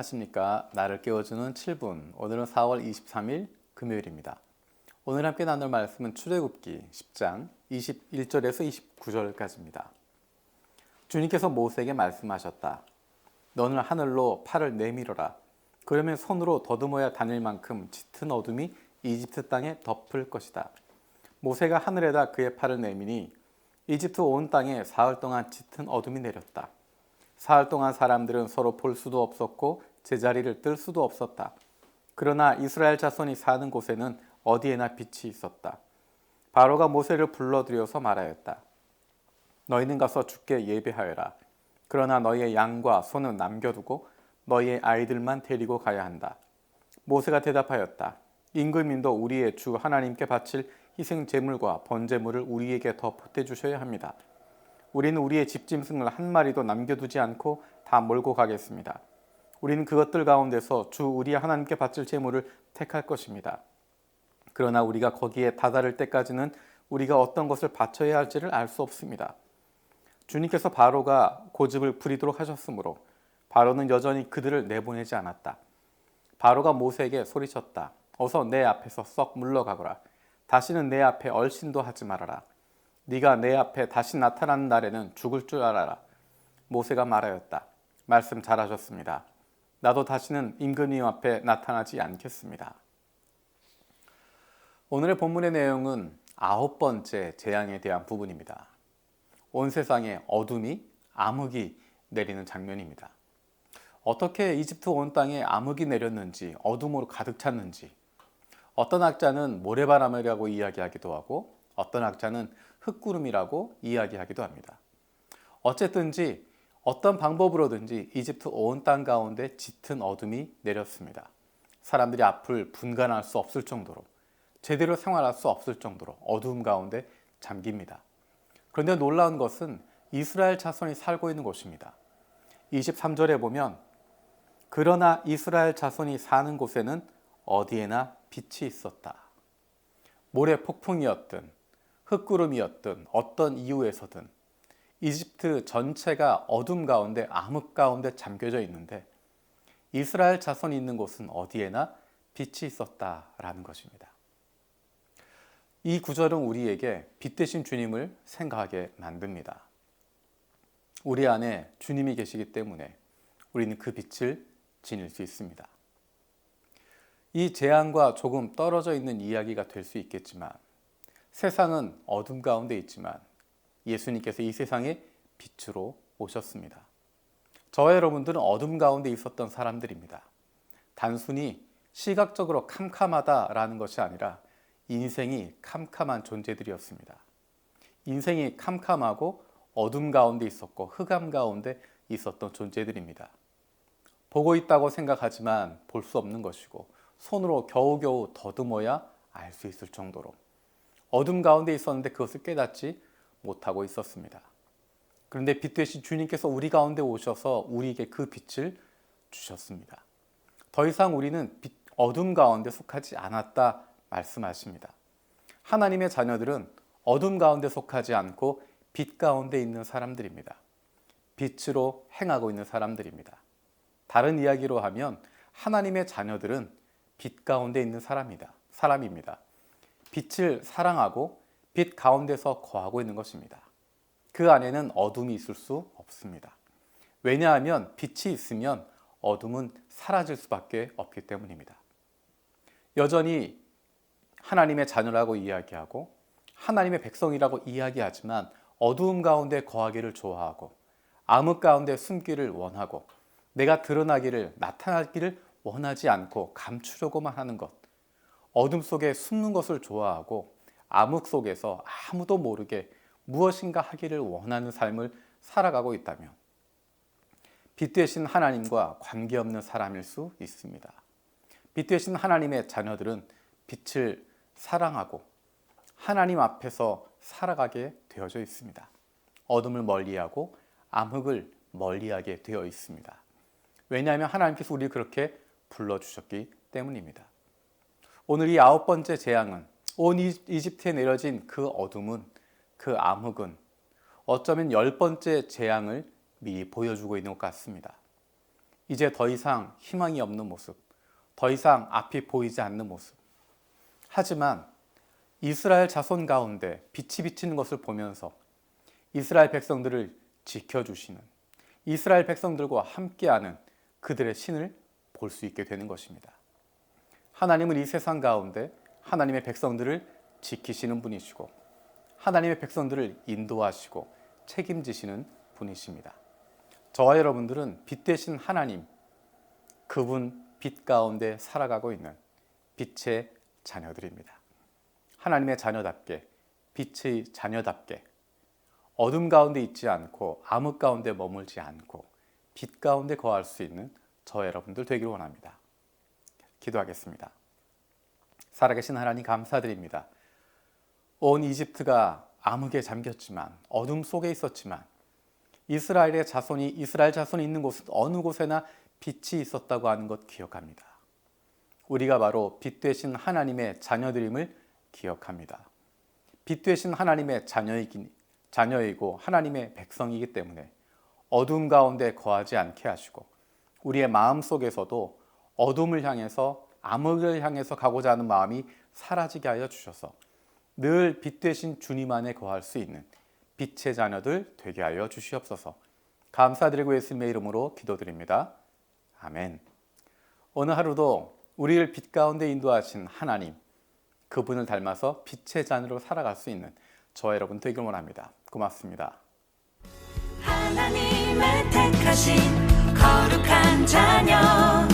안녕하십니까. 나를 깨워주는 7분. 오늘은 4월 23일 금요일입니다. 오늘 함께 나눌 말씀은 출애굽기 10장 21절에서 29절까지입니다. 주님께서 모세에게 말씀하셨다. 너는 하늘로 팔을 내밀어라. 그러면 손으로 더듬어야 다닐 만큼 짙은 어둠이 이집트 땅에 덮을 것이다. 모세가 하늘에다 그의 팔을 내미니 이집트 온 땅에 사흘 동안 짙은 어둠이 내렸다. 사흘 동안 사람들은 서로 볼 수도 없었고 제자리를 뜰 수도 없었다. 그러나 이스라엘 자손이 사는 곳에는 어디에나 빛이 있었다. 바로가 모세를 불러들여서 말하였다. 너희는 가서 주께 예배하여라. 그러나 너희의 양과 소는 남겨두고 너희의 아이들만 데리고 가야 한다. 모세가 대답하였다. 임금님도 우리의 주 하나님께 바칠 희생 제물과 번제물을 우리에게 더 보태주셔야 합니다. 우리는 우리의 집짐승을 한 마리도 남겨두지 않고 다 몰고 가겠습니다. 우리는 그것들 가운데서 주 우리 하나님께 바칠 제물을 택할 것입니다. 그러나 우리가 거기에 다다를 때까지는 우리가 어떤 것을 바쳐야 할지를 알 수 없습니다. 주님께서 바로가 고집을 부리도록 하셨으므로 바로는 여전히 그들을 내보내지 않았다. 바로가 모세에게 소리쳤다. 어서 내 앞에서 썩 물러가거라. 다시는 내 앞에 얼씬도 하지 말아라. 네가 내 앞에 다시 나타나는 날에는 죽을 줄 알아라. 모세가 말하였다. 말씀 잘하셨습니다. 나도 다시는 임금님 앞에 나타나지 않겠습니다. 오늘의 본문의 내용은 9번째 재앙에 대한 부분입니다. 온 세상에 어둠이 암흑이 내리는 장면입니다. 어떻게 이집트 온 땅에 암흑이 내렸는지, 어둠으로 가득 찼는지, 어떤 학자는 모래바람이라고 이야기하기도 하고 어떤 학자는 흙구름이라고 이야기하기도 합니다. 어쨌든지 어떤 방법으로든지 이집트 온 땅 가운데 짙은 어둠이 내렸습니다. 사람들이 앞을 분간할 수 없을 정도로, 제대로 생활할 수 없을 정도로 어두움 가운데 잠깁니다. 그런데 놀라운 것은 이스라엘 자손이 살고 있는 곳입니다. 23절에 보면 그러나 이스라엘 자손이 사는 곳에는 어디에나 빛이 있었다. 모래 폭풍이었든 흙구름이었든 어떤 이유에서든 이집트 전체가 어둠 가운데 암흑 가운데 잠겨져 있는데 이스라엘 자손이 있는 곳은 어디에나 빛이 있었다라는 것입니다. 이 구절은 우리에게 빛 대신 주님을 생각하게 만듭니다. 우리 안에 주님이 계시기 때문에 우리는 그 빛을 지닐 수 있습니다. 이 재앙과 조금 떨어져 있는 이야기가 될 수 있겠지만 세상은 어둠 가운데 있지만 예수님께서 이 세상에 빛으로 오셨습니다. 저와 여러분들은 어둠 가운데 있었던 사람들입니다. 단순히 시각적으로 캄캄하다라는 것이 아니라 인생이 캄캄한 존재들이었습니다. 인생이 캄캄하고 어둠 가운데 있었고 흑암 가운데 있었던 존재들입니다. 보고 있다고 생각하지만 볼 수 없는 것이고 손으로 겨우겨우 더듬어야 알 수 있을 정도로 어둠 가운데 있었는데 그것을 깨닫지 못하고 있었습니다. 그런데 빛 대신 주님께서 우리 가운데 오셔서 우리에게 그 빛을 주셨습니다. 더 이상 우리는 어둠 가운데 속하지 않았다 말씀하십니다. 하나님의 자녀들은 어둠 가운데 속하지 않고 빛 가운데 있는 사람들입니다. 빛으로 행하고 있는 사람들입니다. 다른 이야기로 하면 하나님의 자녀들은 빛 가운데 있는 사람입니다. 빛을 사랑하고 빛 가운데서 거하고 있는 것입니다. 그 안에는 어둠이 있을 수 없습니다. 왜냐하면 빛이 있으면 어둠은 사라질 수밖에 없기 때문입니다. 여전히 하나님의 자녀라고 이야기하고 하나님의 백성이라고 이야기하지만 어두움 가운데 거하기를 좋아하고 암흑 가운데 숨기를 원하고 내가 드러나기를 나타나기를 원하지 않고 감추려고만 하는 것, 어둠 속에 숨는 것을 좋아하고 암흑 속에서 아무도 모르게 무엇인가 하기를 원하는 삶을 살아가고 있다면 빛 대신 하나님과 관계없는 사람일 수 있습니다. 빛 대신 하나님의 자녀들은 빛을 사랑하고 하나님 앞에서 살아가게 되어져 있습니다. 어둠을 멀리하고 암흑을 멀리하게 되어 있습니다. 왜냐하면 하나님께서 우리를 그렇게 불러주셨기 때문입니다. 오늘 이 9번째 재앙은 온 이집트에 내려진 그 어둠은, 그 암흑은 어쩌면 10번째 재앙을 미리 보여주고 있는 것 같습니다. 이제 더 이상 희망이 없는 모습, 더 이상 앞이 보이지 않는 모습. 하지만 이스라엘 자손 가운데 빛이 비치는 것을 보면서 이스라엘 백성들을 지켜주시는, 이스라엘 백성들과 함께하는 그들의 신을 볼 수 있게 되는 것입니다. 하나님은 이 세상 가운데 하나님의 백성들을 지키시는 분이시고 하나님의 백성들을 인도하시고 책임지시는 분이십니다. 저와 여러분들은 빛 되신 하나님, 그분 빛 가운데 살아가고 있는 빛의 자녀들입니다. 하나님의 자녀답게, 빛의 자녀답게 어둠 가운데 있지 않고 암흑 가운데 머물지 않고 빛 가운데 거할 수 있는 저와 여러분들 되기를 원합니다. 기도하겠습니다. 살아계신 하나님 감사드립니다. 온 이집트가 암흑에 잠겼지만 어둠 속에 있었지만 이스라엘 자손이 있는 곳은 어느 곳에나 빛이 있었다고 하는 것 기억합니다. 우리가 바로 빛 되신 하나님의 자녀들임을 기억합니다. 빛 되신 하나님의 자녀이고 하나님의 백성이기 때문에 어둠 가운데 거하지 않게 하시고 우리의 마음 속에서도 어둠을 향해서 암흑을 향해서 가고자 하는 마음이 사라지게 하여 주셔서 늘 빛 되신 주님 안에 거할 수 있는 빛의 자녀들 되게 하여 주시옵소서. 감사드리고 예수님의 이름으로 기도드립니다. 아멘. 오늘 하루도 우리를 빛 가운데 인도하신 하나님, 그분을 닮아서 빛의 자녀로 살아갈 수 있는 저와 여러분 되길 원합니다. 고맙습니다. 하나님의 택하신 거룩한 자녀